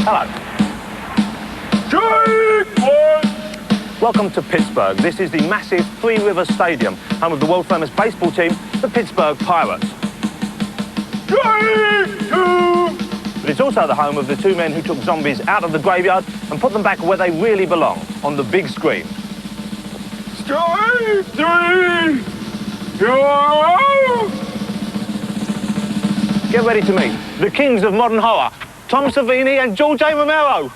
Hello. Welcome to Pittsburgh. This is the massive Three Rivers Stadium, home of the world-famous baseball team, the Pittsburgh Pirates. But it's also the home of the two men who took zombies out of the graveyard and put them back where they really belong, on the big screen. Strike three! Get ready to meet the kings of modern horror, Tom Savini and George A. Romero.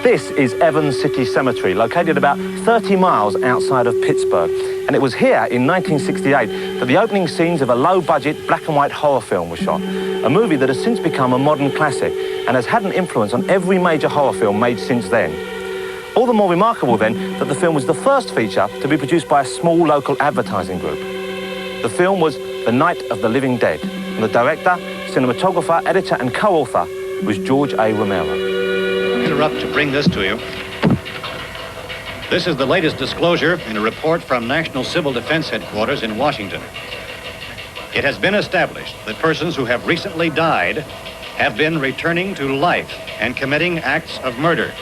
This is Evans City Cemetery, located about 30 miles outside of Pittsburgh. And it was here in 1968 that the opening scenes of a low-budget black and white horror film were shot. A movie that has since become a modern classic and has had an influence on every major horror film made since then. All the more remarkable then that the film was the first feature to be produced by a small local advertising group. The film was The Night of the Living Dead, and the director, cinematographer, editor and co-author was George A. Romero. Interrupt to bring this to you. This is the latest disclosure in a report from National Civil Defense Headquarters in Washington. It has been established that persons who have recently died have been returning to life and committing acts of murder.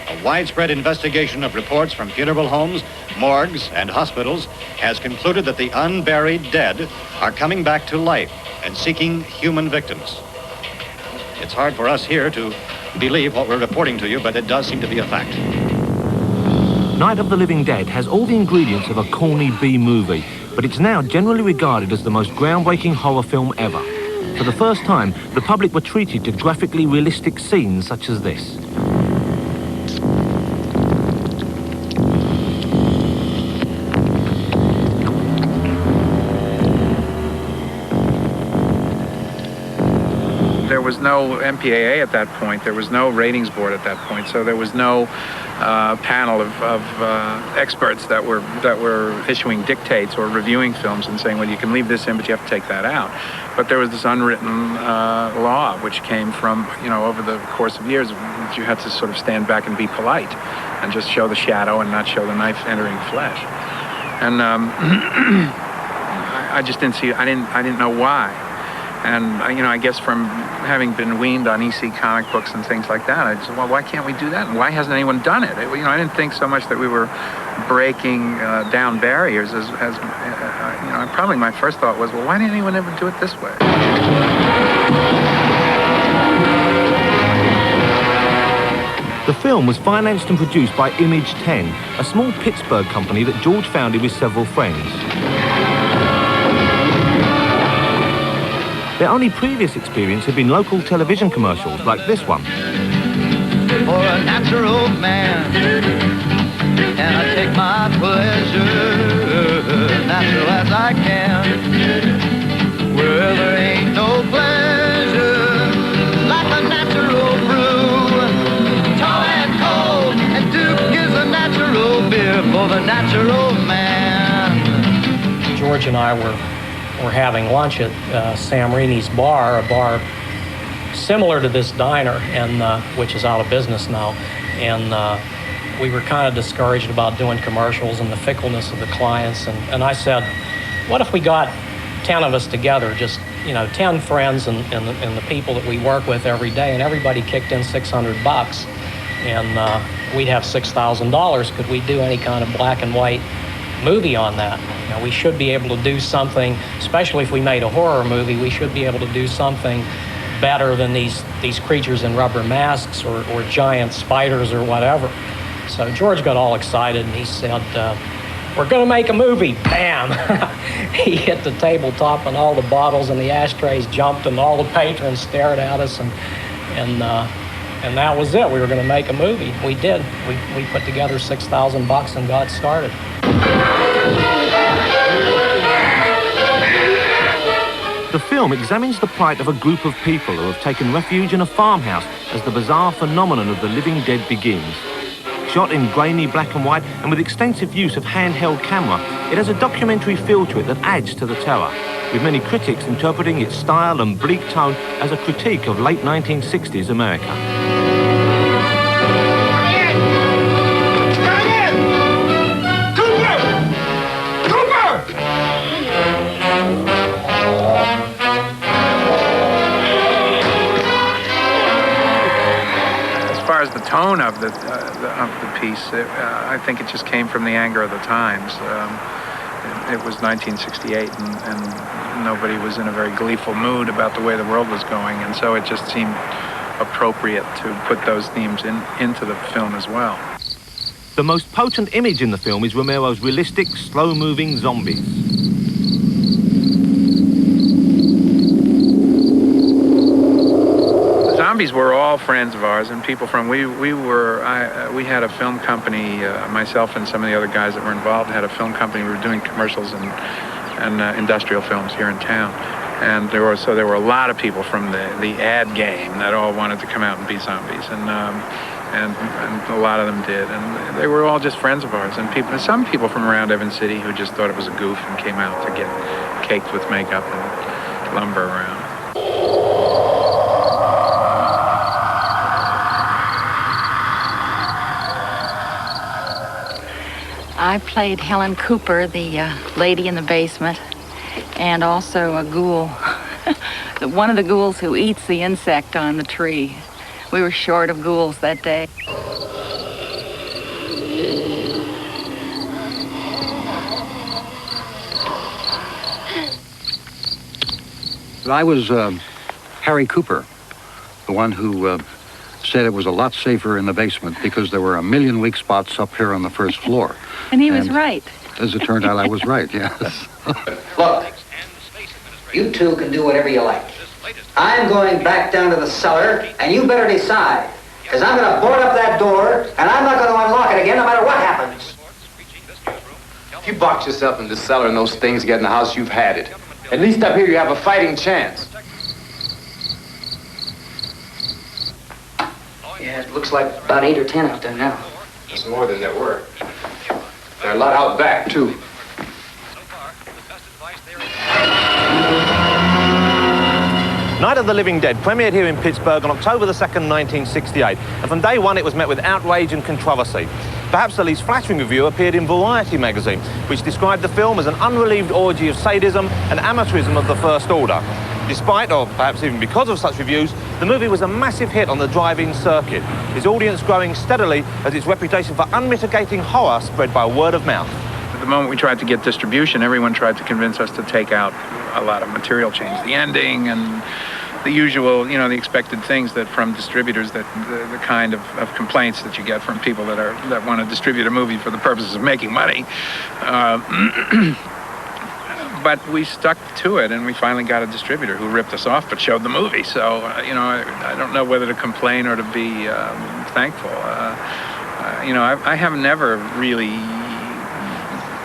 A widespread investigation of reports from funeral homes, morgues, and hospitals has concluded that the unburied dead are coming back to life and seeking human victims. It's hard for us here to believe what we're reporting to you, but it does seem to be a fact. Night of the Living Dead has all the ingredients of a corny B-movie, but it's now generally regarded as the most groundbreaking horror film ever. For the first time, the public were treated to graphically realistic scenes such as this. There was no MPAA at that point. There was no ratings board at that point. So there was no panel of experts that were issuing dictates or reviewing films and saying, well, you can leave this in, but you have to take that out. But there was this unwritten law which came from, over the course of years, you had to sort of stand back and be polite and just show the shadow and not show the knife entering flesh. And I just didn't see. I didn't know why. And, I guess from having been weaned on EC comic books and things like that, I just said, well, why can't we do that? And why hasn't anyone done it? I didn't think so much that we were breaking down barriers as probably my first thought was, well, why didn't anyone ever do it this way? The film was financed and produced by Image 10, a small Pittsburgh company that George founded with several friends. Their only previous experience had been local television commercials like this one. For a natural man, and I take my pleasure, natural as I can. Well, there ain't no pleasure like a natural brew. Tall and cold, and Duke is a natural a natural man. George and I were having lunch at Sam Rini's bar, a bar similar to this diner, and which is out of business now. And we were kind of discouraged about doing commercials and the fickleness of the clients. And I said, what if we got 10 of us together, just 10 friends and the people that we work with every day, and everybody kicked in $600, and we'd have $6,000. Could we do any kind of black and white movie on that? We should be able to do something, especially if we made a horror movie, we should be able to do something better than these creatures in rubber masks or giant spiders or whatever. So George got all excited and he said, we're going to make a movie. Bam! He hit the tabletop and all the bottles and the ashtrays jumped and all the patrons stared at us, and that was it. We were going to make a movie. We did. We put together $6,000 and got started. The film examines the plight of a group of people who have taken refuge in a farmhouse as the bizarre phenomenon of the living dead begins. Shot in grainy black and white and with extensive use of handheld camera, it has a documentary feel to it that adds to the terror, with many critics interpreting its style and bleak tone as a critique of late 1960s America. As the tone of the piece, I think it just came from the anger of the times. It was 1968, and nobody was in a very gleeful mood about the way the world was going, and so it just seemed appropriate to put those themes into the film as well. The most potent image in the film is Romero's realistic, slow-moving zombies. Zombies were all friends of ours and people from, we had a film company, myself and some of the other guys that were involved had a film company. We were doing commercials and industrial films here in town. And there were a lot of people from the ad game that all wanted to come out and be zombies, and a lot of them did. And they were all just friends of ours, and some people from around Evans City who just thought it was a goof and came out to get caked with makeup and lumber around. I played Helen Cooper, the lady in the basement, and also a ghoul, one of the ghouls who eats the insect on the tree. We were short of ghouls that day. I was Harry Cooper, the one who said it was a lot safer in the basement because there were a million weak spots up here on the first floor. And he was right. As it turned out, I was right, yes. Look, you two can do whatever you like. I'm going back down to the cellar, and you better decide. Because I'm going to board up that door, and I'm not going to unlock it again no matter what happens. If you box yourself in the cellar and those things get in the house, you've had it. At least up here you have a fighting chance. Yeah, it looks like about 8 or 10 out there now. There's more than there were. There are a lot out back, too. Night of the Living Dead premiered here in Pittsburgh on October the 2nd, 1968. And from day one, it was met with outrage and controversy. Perhaps the least flattering review appeared in Variety magazine, which described the film as an unrelieved orgy of sadism and amateurism of the first order. Despite, or perhaps even because of such reviews, the movie was a massive hit on the drive-in circuit, its audience growing steadily as its reputation for unmitigating horror spread by word of mouth. At the moment we tried to get distribution, everyone tried to convince us to take out a lot of material, change the ending and the usual, the expected things that from distributors, that the kind of complaints that you get from people that want to distribute a movie for the purposes of making money. But we stuck to it, and we finally got a distributor who ripped us off but showed the movie. So, I don't know whether to complain or to be thankful. I have never really...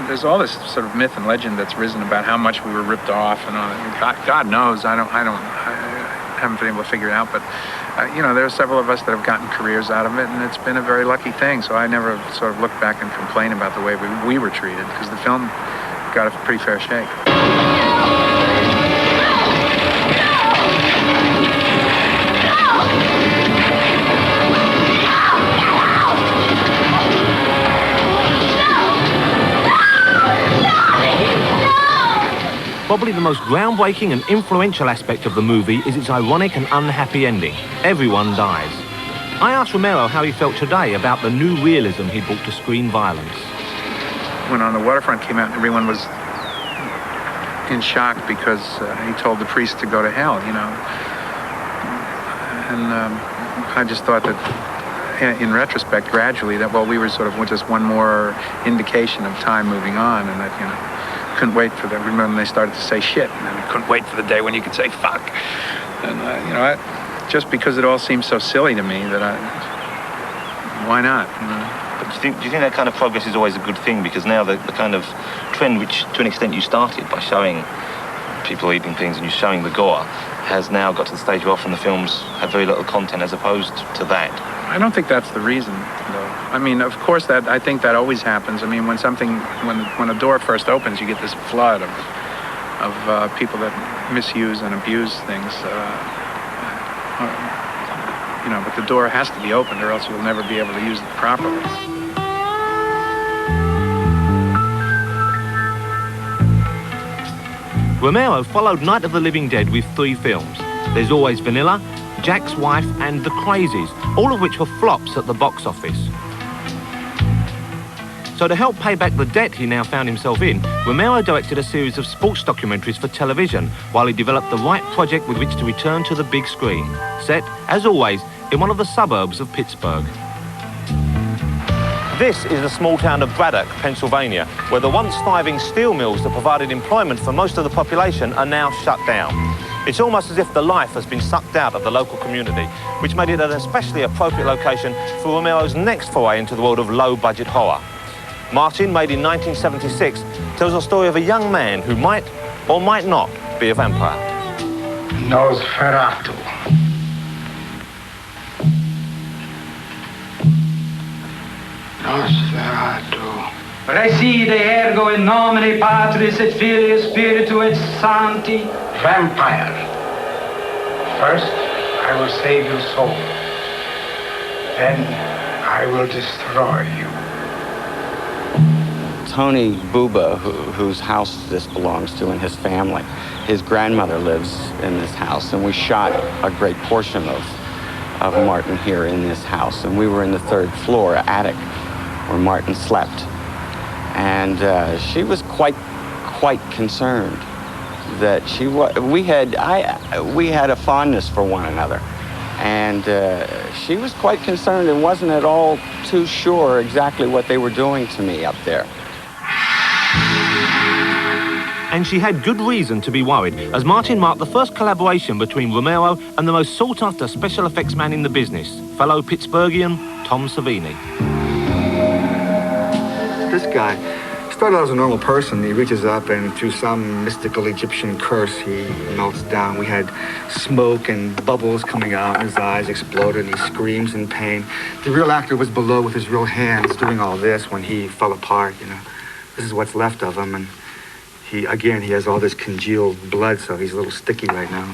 There's all this sort of myth and legend that's risen about how much we were ripped off and all that. God knows, haven't been able to figure it out. But you know, there are several of us that have gotten careers out of it, and it's been a very lucky thing. So I never sort of look back and complain about the way we were treated, because the film got a pretty fair shake. Probably the most groundbreaking and influential aspect of the movie is its ironic and unhappy ending. Everyone dies. I asked Romero how he felt today about the new realism he brought to screen violence. When On the Waterfront came out, everyone was in shock because he told the priest to go to hell, you know. And I just thought that, in retrospect, gradually, that, well, we were sort of just one more indication of time moving on, and that, you know, couldn't wait for them. Remember when they started to say shit, and then we couldn't wait for the day when you could say fuck. And, you know, just because it all seems so silly to me that why not? You know? But do you think that kind of progress is always a good thing? Because now the kind of trend, which to an extent you started by showing people eating things and you showing the gore, has now got to the stage where often the films have very little content as opposed to that. I don't think that's the reason, though. I mean, of course, I think that always happens. I mean, when a door first opens, you get this flood of people that misuse and abuse things. You know, but the door has to be opened, or else you'll never be able to use it properly. Romero followed Night of the Living Dead with 3 films. There's Always Vanilla, Jack's Wife and The Crazies, all of which were flops at the box office. So to help pay back the debt he now found himself in, Romero directed a series of sports documentaries for television while he developed the right project with which to return to the big screen, set, as always, in one of the suburbs of Pittsburgh. This is the small town of Braddock, Pennsylvania, where the once thriving steel mills that provided employment for most of the population are now shut down. It's almost as if the life has been sucked out of the local community, which made it an especially appropriate location for Romero's next foray into the world of low-budget horror. Martin, made in 1976, tells a story of a young man who might or might not be a vampire. Nosferatu. Nosferatu. Reside ergo in nomine Patris et Filii Spiritu et Sancti. Vampire. First, I will save your soul. Then, I will destroy you. Tony Buba, whose house this belongs to, and his family, his grandmother lives in this house, and we shot a great portion of Martin here in this house, and we were in the 3rd floor attic where Martin slept, and she was quite concerned that we had a fondness for one another, and she was quite concerned and wasn't at all too sure exactly what they were doing to me up there. And she had good reason to be worried, as Martin marked the first collaboration between Romero and the most sought-after special effects man in the business, fellow Pittsburghian Tom Savini. This guy started out as a normal person. He reaches up and through some mystical Egyptian curse, he melts down. We had smoke and bubbles coming out, and his eyes exploded, and he screams in pain. The real actor was below with his real hands doing all this when he fell apart, you know. This is what's left of him, and he has all this congealed blood, so he's a little sticky right now.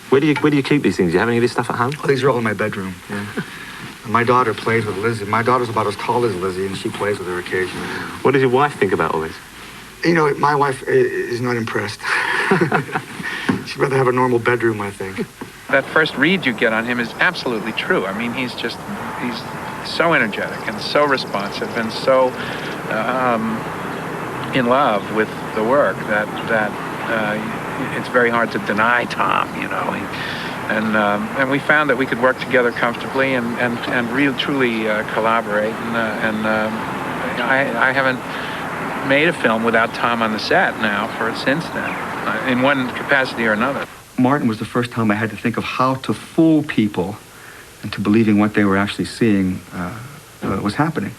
Where do you keep these things? Do you have any of this stuff at home? Oh, these are all in my bedroom, yeah. My daughter plays with Lizzie. My daughter's about as tall as Lizzie, and she plays with her occasionally. What does your wife think about all this? You know, my wife is not impressed. She'd rather have a normal bedroom, I think. That first read you get on him is absolutely true. I mean, he's so energetic and so responsive and so in love with the work that it's very hard to deny Tom, you know. And we found that we could work together comfortably and really truly collaborate. And I haven't made a film without Tom on the set now since then, in one capacity or another. Martin was the first time I had to think of how to fool people into believing what they were actually seeing was happening.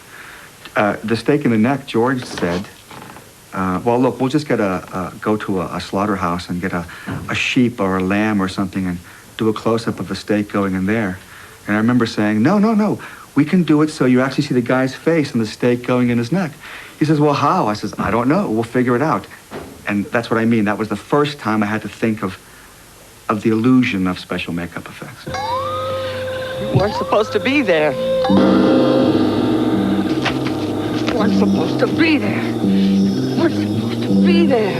The stake in the neck, George said, well, look, we'll just go to a slaughterhouse and get a sheep or a lamb or something and do a close-up of a steak going in there. And I remember saying, no, we can do it so you actually see the guy's face and the steak going in his neck. He says, well, how? I says, I don't know. We'll figure it out. And that's what I mean. That was the first time I had to think of the illusion of special makeup effects. You weren't supposed to be there. You weren't supposed to be there. You weren't supposed to be there.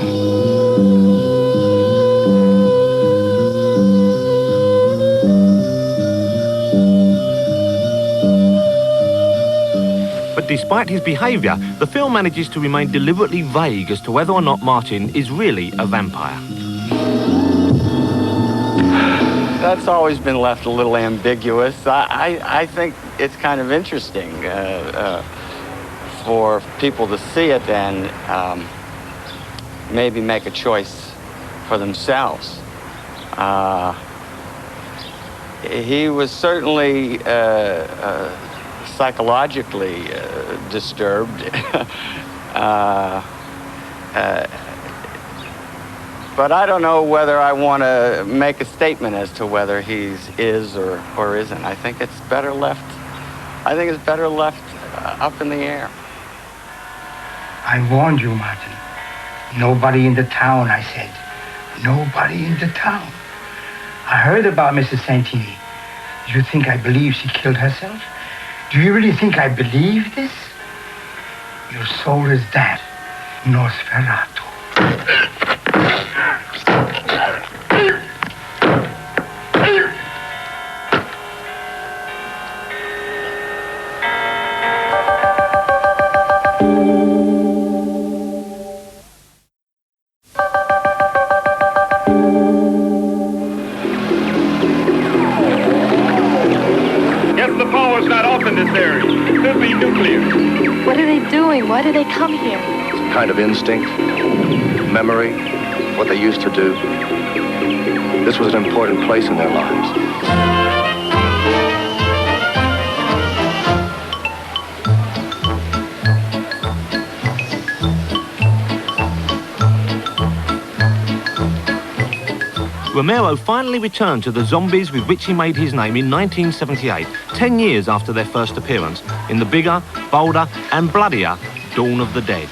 But despite his behaviour, the film manages to remain deliberately vague as to whether or not Martin is really a vampire. That's always been left a little ambiguous. I think it's kind of interesting for people to see it and maybe make a choice for themselves. He was certainly psychologically disturbed. But I don't know whether I want to make a statement as to whether he is or isn't. I think it's better left up in the air. I warned you, Martin. Nobody in the town, I said. Nobody in the town. I heard about Mrs. Santini. Do you think I believe she killed herself? Do you really think I believe this? Your soul is that, Nosferatu. Why do they come here? Some kind of instinct, memory, what they used to do. This was an important place in their lives. Romero finally returned to the zombies with which he made his name in 1978, 10 years after their first appearance, in the bigger, bolder and bloodier Dawn of the Dead.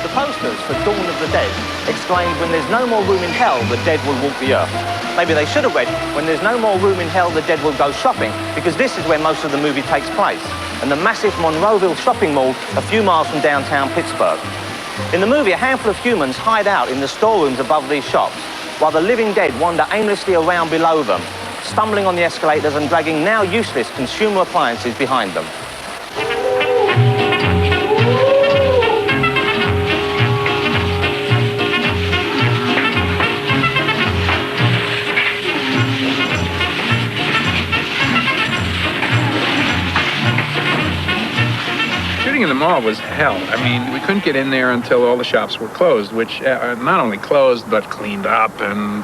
The posters for Dawn of the Dead exclaimed, when there's no more room in hell, the dead will walk the earth. Maybe they should have read, when there's no more room in hell, the dead will go shopping, because this is where most of the movie takes place, and the massive Monroeville shopping mall a few miles from downtown Pittsburgh. In the movie, a handful of humans hide out in the storerooms above these shops, while the living dead wander aimlessly around below them, stumbling on the escalators and dragging now useless consumer appliances behind them. In the mall was hell. I mean, we couldn't get in there until all the shops were closed, which not only closed, but cleaned up. And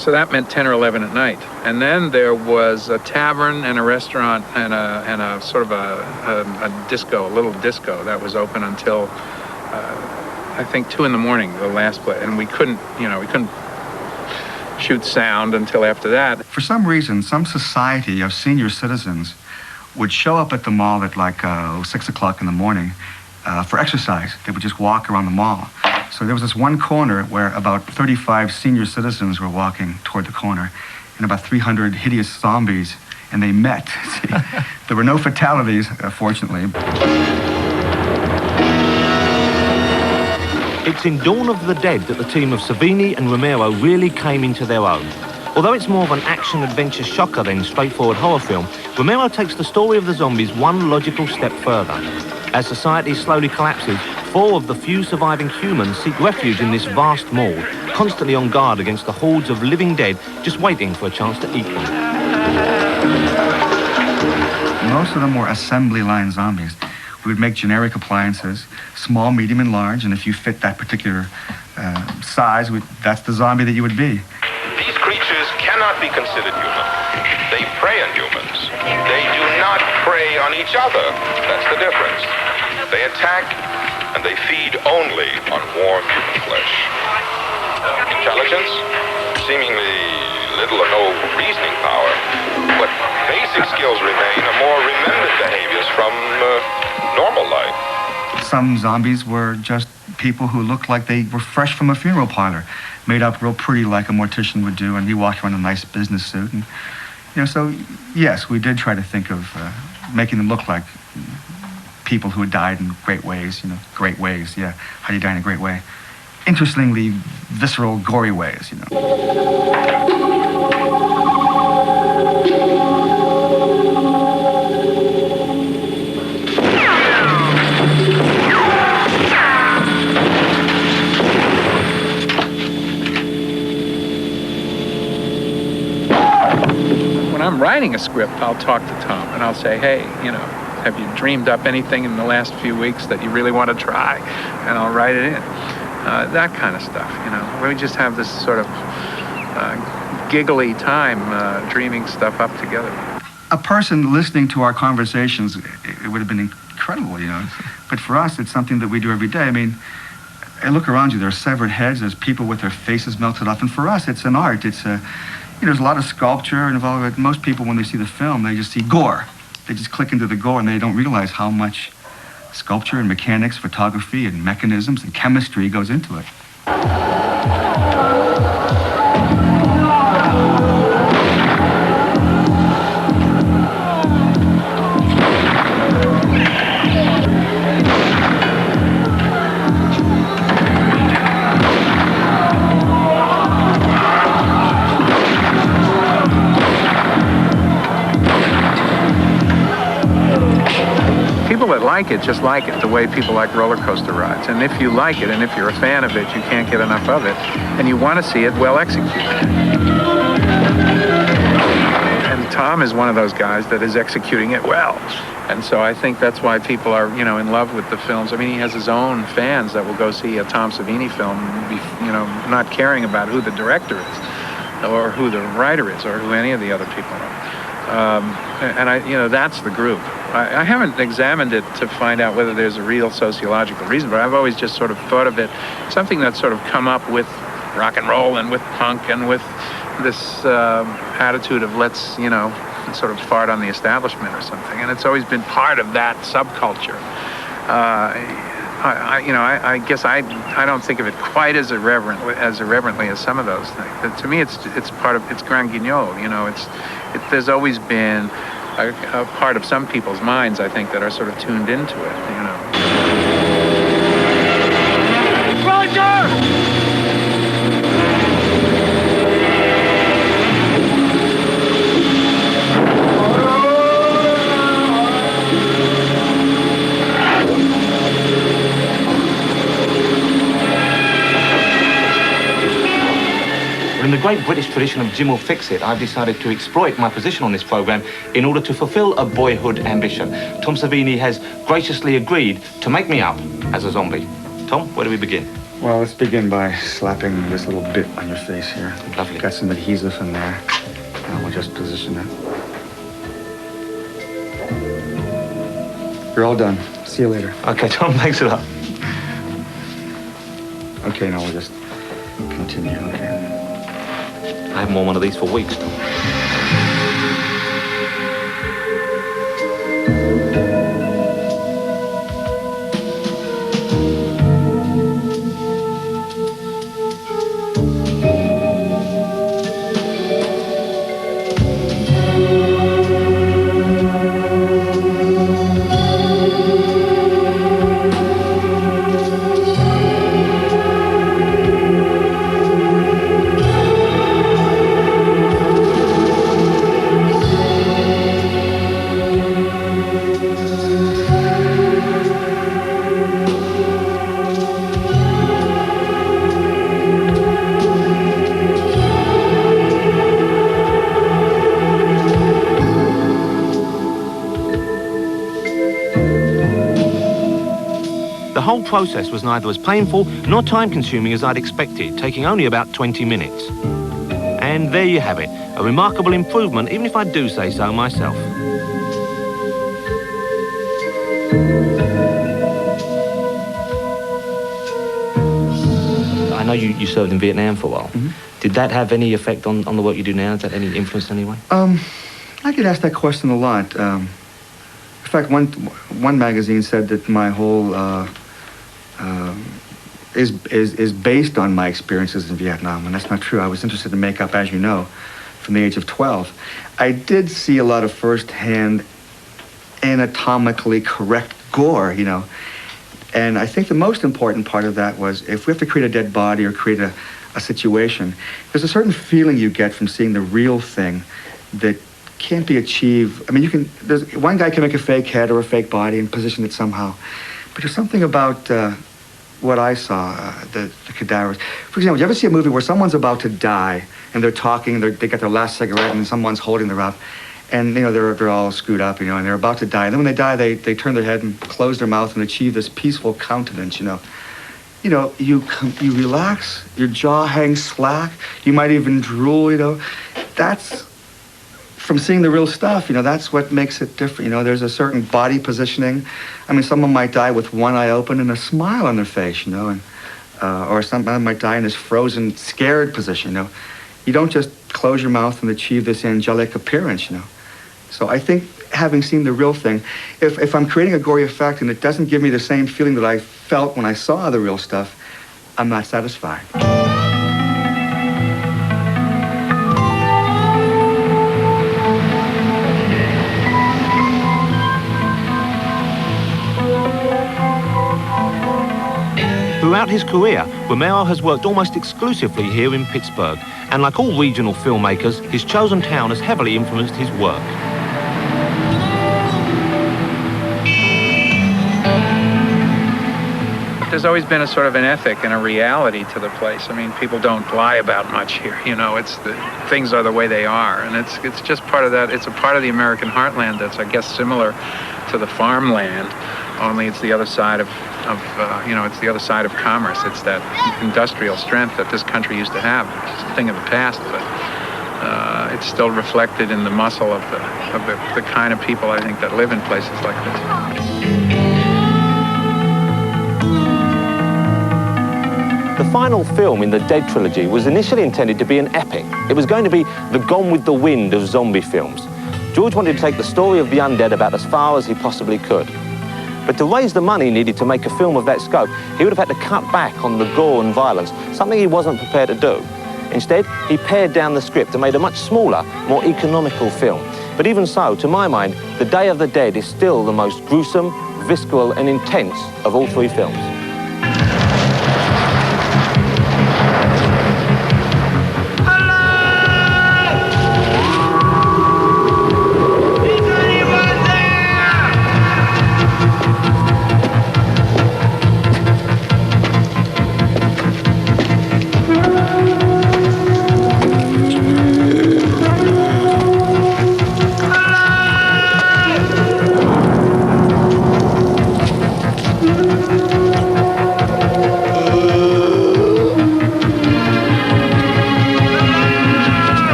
so that meant 10 or 11 at night. And then there was a tavern and a restaurant and a sort of a disco, a little disco that was open until, I think 2 in the morning, the last place. And we couldn't shoot sound until after that. For some reason, some society of senior citizens would show up at the mall at like 6 o'clock in the morning for exercise. They would just walk around the mall. So there was this one corner where about 35 senior citizens were walking toward the corner, and about 300 hideous zombies, and they met. See, there were no fatalities, fortunately. It's in Dawn of the Dead that the team of Savini and Romero really came into their own. Although it's more of an action-adventure shocker than straightforward horror film, Romero takes the story of the zombies one logical step further. As society slowly collapses, 4 of the few surviving humans seek refuge in this vast mall, constantly on guard against the hordes of living dead just waiting for a chance to eat them. Most of them were assembly line zombies. We would make generic appliances, small, medium, and large, and if you fit that particular size, that's the zombie that you would be. These creatures cannot be considered human. They prey on humans. They do not prey on each other. That's the difference. They attack and they feed only on warm human flesh. Intelligence, seemingly little or no reasoning power, but basic skills remain are more remembered behaviors from normal life. Some zombies were just people who looked like they were fresh from a funeral parlor, made up real pretty like a mortician would do, and he walked around in a nice business suit. And, so yes, we did try to think of making them look like people who had died in great ways, great ways, yeah. How do you die in a great way? Interestingly, visceral, gory ways, When I'm writing a script, I'll talk to Tom and I'll say, hey, have you dreamed up anything in the last few weeks that you really want to try? And I'll write it in. That kind of stuff, We just have this sort of giggly time dreaming stuff up together. A person listening to our conversations, it would have been incredible, But for us, it's something that we do every day. I mean, I look around you, there are severed heads, there's people with their faces melted off, and for us, it's an art. It's there's a lot of sculpture involved. Most people, when they see the film, they just see gore. They just click into the gore, and they don't realize how much sculpture and mechanics, photography and mechanisms and chemistry goes into it. People that like it just like it the way people like roller coaster rides. And if you like it, and if you're a fan of it, you can't get enough of it, and you want to see it well executed. And Tom is one of those guys that is executing it well. And so I think that's why people are, in love with the films. I mean, he has his own fans that will go see a Tom Savini film, not caring about who the director is, or who the writer is, or who any of the other people are. That's the group. I haven't examined it to find out whether there's a real sociological reason, but I've always just sort of thought of it, something that's sort of come up with rock and roll and with punk and with this attitude of let's, sort of fart on the establishment or something. And it's always been part of that subculture. I guess I don't think of it quite as irreverently as some of those things. But to me, it's part of, it's grand guignol, there's always been a part of some people's minds, I think, that are sort of tuned into it, Roger! In the great British tradition of Jim will fix it, I've decided to exploit my position on this program in order to fulfill a boyhood ambition. Tom Savini has graciously agreed to make me up as a zombie. Tom, where do we begin? Well, let's begin by slapping this little bit on your face here. Lovely. Got some adhesive in there. And we'll just position it. You're all done. See you later. Okay, Tom, thanks a lot. Okay, now we'll just continue. Okay. I haven't worn one of these for weeks, Tom. The whole process was neither as painful nor time-consuming as I'd expected, taking only about 20 minutes. And there you have it, a remarkable improvement, even if I do say so myself. I know you served in Vietnam for a while. Mm-hmm. Did that have any effect on the work you do now? Has that any influence in any way? I get asked that question a lot. In fact, one magazine said that my whole is based on my experiences in Vietnam, and that's not true. I was interested in makeup, as you know, from the age of 12. I did see a lot of first-hand, anatomically correct gore, you know. And I think the most important part of that was if we have to create a dead body or create a situation, there's a certain feeling you get from seeing the real thing that can't be achieved. I mean, one guy can make a fake head or a fake body and position it somehow. But there's something about what I saw, the cadavers. For example, you ever see a movie where someone's about to die and they're talking, they got their last cigarette and someone's holding them up, and you know they're all screwed up, you know, and they're about to die. And then when they die, they turn their head and close their mouth and achieve this peaceful countenance, you know. You know, you relax, your jaw hangs slack, you might even drool, you know. That's from seeing the real stuff, you know, that's what makes it different. You know, there's a certain body positioning. I mean, someone might die with one eye open and a smile on their face, you know, and or someone might die in this frozen, scared position, you know. You don't just close your mouth and achieve this angelic appearance, you know. So I think having seen the real thing, if I'm creating a gory effect and it doesn't give me the same feeling that I felt when I saw the real stuff, I'm not satisfied. Throughout his career, Romero has worked almost exclusively here in Pittsburgh, and like all regional filmmakers, his chosen town has heavily influenced his work. There's always been a sort of an ethic and a reality to the place. I mean, people don't lie about much here, you know, things are the way they are, and it's just part of that. It's a part of the American heartland that's, I guess, similar to the farmland, only it's the other side of you know, it's the other side of commerce. It's that industrial strength that this country used to have. It's a thing of the past, but it's still reflected in the muscle of the kind of people, I think, that live in places like this. The final film in the Dead trilogy was initially intended to be an epic. It was going to be the Gone with the Wind of zombie films. George wanted to take the story of the undead about as far as he possibly could. But to raise the money needed to make a film of that scope, he would have had to cut back on the gore and violence, something he wasn't prepared to do. Instead, he pared down the script and made a much smaller, more economical film. But even so, to my mind, The Day of the Dead is still the most gruesome, visceral and intense of all three films.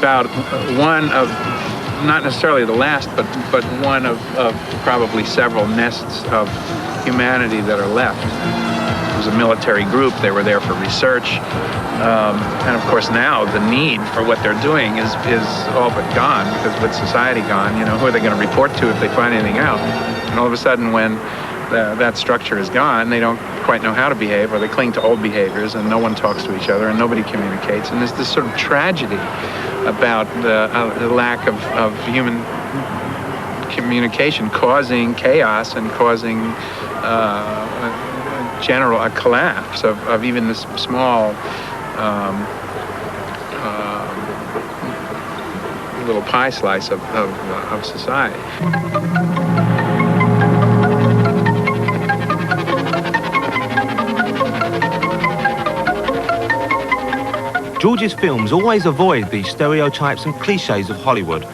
About one of, not necessarily the last, but one of probably several nests of humanity that are left. It was a military group. They were there for research. And of course now the need for what they're doing is all but gone, because with society gone, you know, who are they going to report to if they find anything out? And all of a sudden when that structure is gone, they don't quite know how to behave, or they cling to old behaviors, and no one talks to each other and nobody communicates. And there's this sort of tragedy about the lack of human communication causing chaos and causing a collapse of even this small little pie slice of society. George's films always avoid the stereotypes and cliches of Hollywood.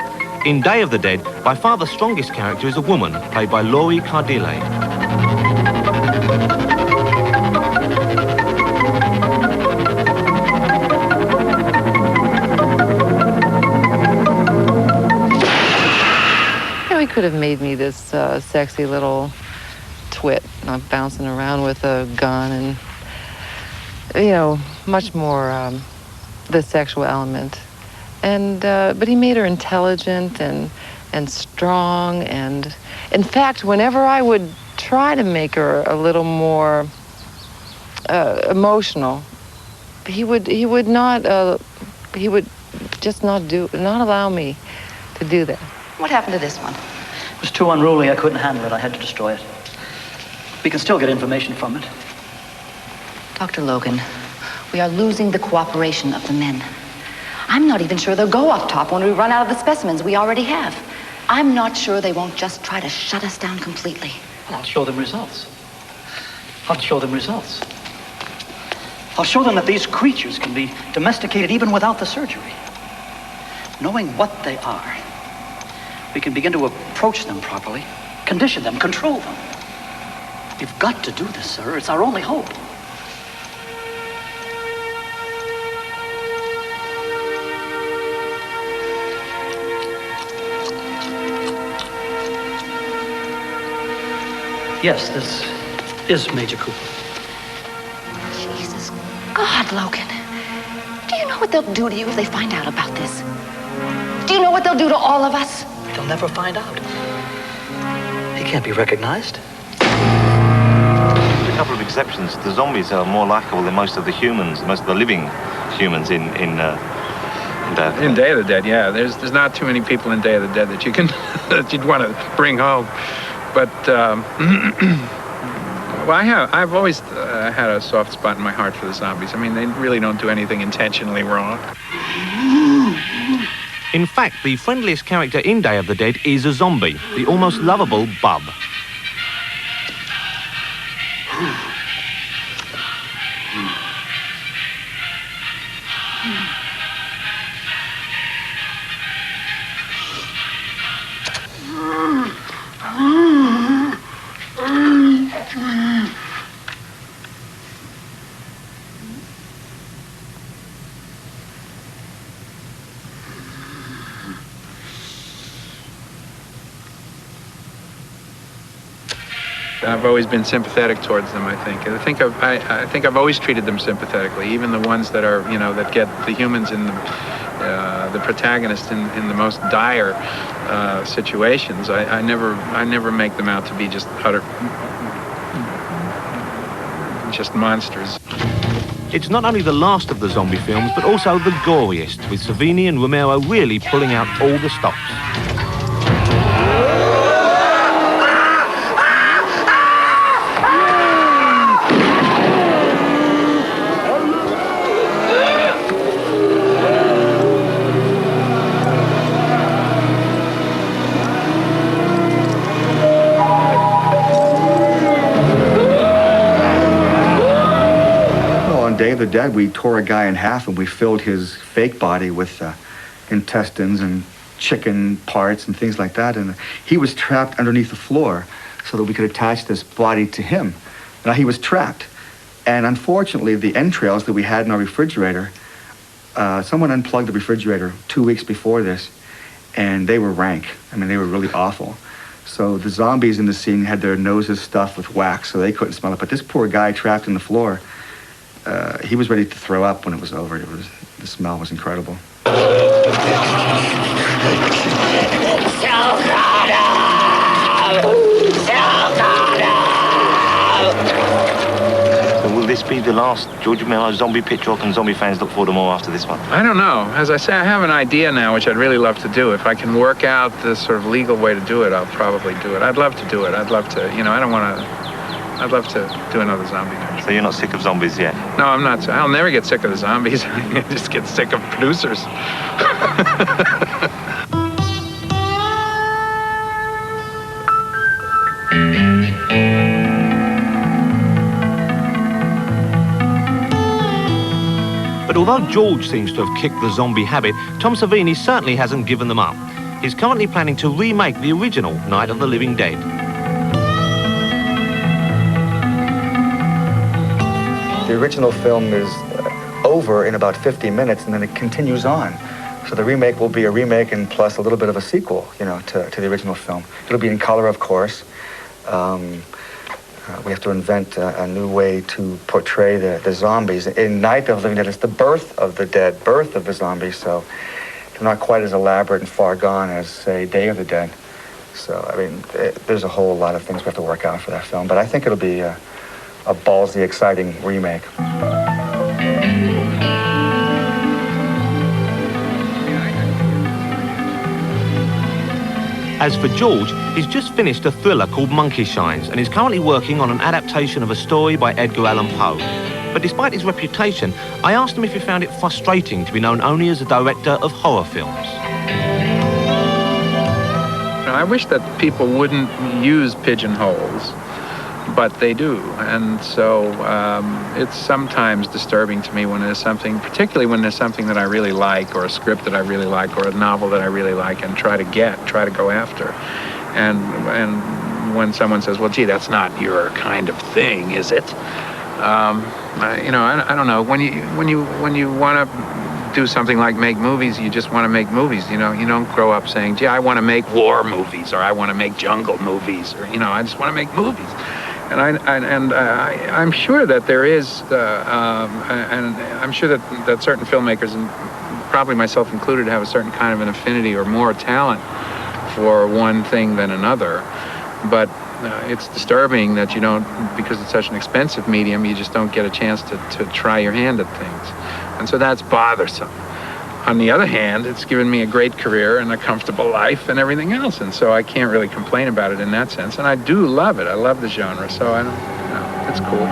In Day of the Dead, by far the strongest character is a woman, played by Laurie Cardille. He could have made me this sexy little twit, bouncing around with a gun and, you know, much more the sexual element. And but he made her intelligent and strong, and in fact, whenever I would try to make her a little more emotional, he would just not allow me to do that. What happened to this one? It was too unruly. I couldn't handle it. I had to destroy it. We can still get information from it. Dr. Logan, we are losing the cooperation of the men. I'm not even sure they'll go up top when we run out of the specimens we already have. I'm not sure they won't just try to shut us down completely. Well, I'll show them results. I'll show them results. I'll show them that these creatures can be domesticated even without the surgery. Knowing what they are, we can begin to approach them properly, condition them, control them. We've got to do this, sir. It's our only hope. Yes, this is Major Cooper. Jesus God, Logan. Do you know what they'll do to you if they find out about this? Do you know what they'll do to all of us? They'll never find out. He can't be recognized. With a couple of exceptions, the zombies are more likable than most of the humans, most of the living humans in Day of the Dead, yeah. There's not too many people in Day of the Dead that you can that you'd want to bring home. But well, I've always had a soft spot in my heart for the zombies. I mean, they really don't do anything intentionally wrong. In fact, the friendliest character in Day of the Dead is a zombie, the almost lovable Bub. I've always been sympathetic towards them, I think. I think I've always treated them sympathetically, even the ones that are, you know, that get the humans in the protagonist in the most dire situations. I never make them out to be just monsters. It's not only the last of the zombie films, but also the goriest, with Savini and Romero really pulling out all the stops. Day of the Dead, we tore a guy in half and we filled his fake body with intestines and chicken parts and things like that. And he was trapped underneath the floor so that we could attach this body to him. Now, he was trapped. And unfortunately, the entrails that we had in our refrigerator, someone unplugged the refrigerator 2 weeks before this, and they were rank. I mean, they were really awful. So the zombies in the scene had their noses stuffed with wax, so they couldn't smell it. But this poor guy trapped in the floor, he was ready to throw up when it was over. The smell was incredible. So will this be the last George Romero zombie picture, or can zombie fans look forward to more after this one? I don't know. As I say, I have an idea now, which I'd really love to do. If I can work out the sort of legal way to do it, I'll probably do it. I'd love to do it. I'd love to, you know, I'd love to do another zombie picture. So you're not sick of zombies yet? No, I'm not. I'll never get sick of the zombies. I just get sick of producers. But although George seems to have kicked the zombie habit, Tom Savini certainly hasn't given them up. He's currently planning to remake the original Night of the Living Dead. The original film is over in about 50 minutes, and then it continues on. So the remake will be a remake and plus a little bit of a sequel, you know, to the original film. It'll be in color, of course. We have to invent a new way to portray the zombies. In Night of the Living Dead, it's the birth of the dead, birth of the zombies, so they're not quite as elaborate and far gone as, say, Day of the Dead. So, I mean, there's a whole lot of things we have to work out for that film, but I think it'll be a ballsy, exciting remake. As for George, he's just finished a thriller called Monkey Shines and is currently working on an adaptation of a story by Edgar Allan Poe. But despite his reputation, I asked him if he found it frustrating to be known only as a director of horror films. I wish that people wouldn't use pigeonholes, but they do. And so it's sometimes disturbing to me when there's something, particularly when there's something that I really like, or a script that I really like, or a novel that I really like, and try to go after. And when someone says, well, gee, that's not your kind of thing, is it? I don't know. When you want to do something like make movies, you just want to make movies. You know, you don't grow up saying, gee, I want to make war movies, or I want to make jungle movies, or, I just want to make movies. And I'm sure that there is, and I'm sure that certain filmmakers, and probably myself included, have a certain kind of an affinity or more talent for one thing than another. But it's disturbing that you don't, because it's such an expensive medium, you just don't get a chance to try your hand at things. And so that's bothersome. On the other hand, it's given me a great career and a comfortable life and everything else, and so I can't really complain about it in that sense. And I do love it. I love the genre, so it's cool.